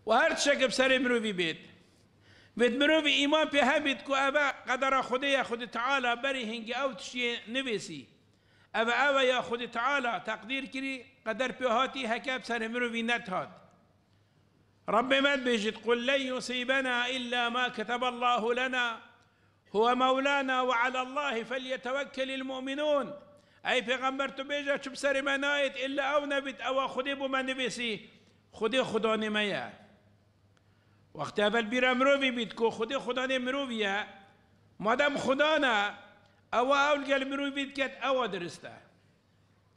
وهر شك بسر مروفي بيت مروفي إيمان في هبت كو أبا قدر خدي خد تعالى بري هنجي أو تشي نبسي أبا يا خد تعالى تقدير كري قدر بهاتي هكا بسر مروفي نتهات رب ما بيجد قل لن يصيبنا إلا ما كتب الله لنا هو مولانا وعلى الله فليتوكل المؤمنون أي في غمرت بيجا شو بسر منايت إلا أو نبت أو خدي بما نبسي خدي خداني ميا وقت اول بیرا مروی بید که خدا مرویه مادام خدانا او اول گل مروی بید کت او درسته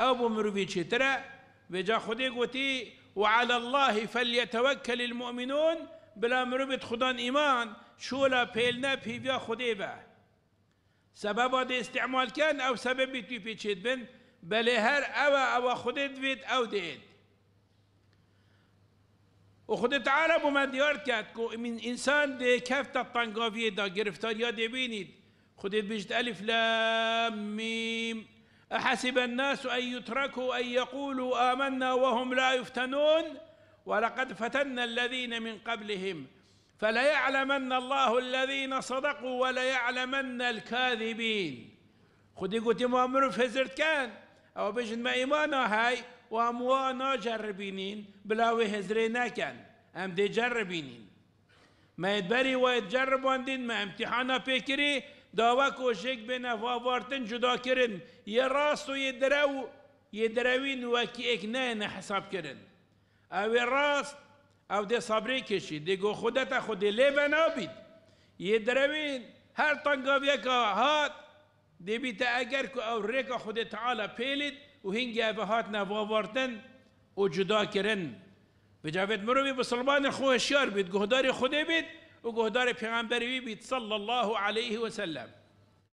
او بو مروی چطره و جا خدا گوتی وعلى الله فليتوكل المؤمنون بلا مروی خدا ایمان شولا پیلنا پیویا خدا با سبب آده استعمال کن او سببی توی پیچید بن بله هر او خدا دوید او دید وخد تعالى بما ديار كاتكو من إنسان دي كافة الطنقافية دا قرفتاريا دي بينيد خد بيجد ألف لام ميم أحسب الناس أن يتركوا أن يقولوا آمنا وهم لا يفتنون ولقد فتنا الذين من قبلهم فليعلمن الله الذين صدقوا وليعلمن الكاذبين خد يقول تمامر فزرت كان أو بيجد ما إيمانا هاي واموانا جربينين بلاوي هزرينا كان ام دي جربينين ما يدبري ويتجرب واندين ما امتحانا بيكري داوك وشيك بنا فاوارتن جدا كرن يراسو يدروين وكي اكنين حساب كرن او الراس او دي صبري كشي دي قو خودتا خودي ليبا نابد يدروين هر طنقابيكا هات دي بيتا اگركو او ريكا خودي تعالى بيلد وهنجي هاتنا فاورتن وجدا كرن بجابت مروي بسلمان خوه الشار بيت قهدار خده بيت وقهدار پیغمبری بيت صلى الله عليه وسلم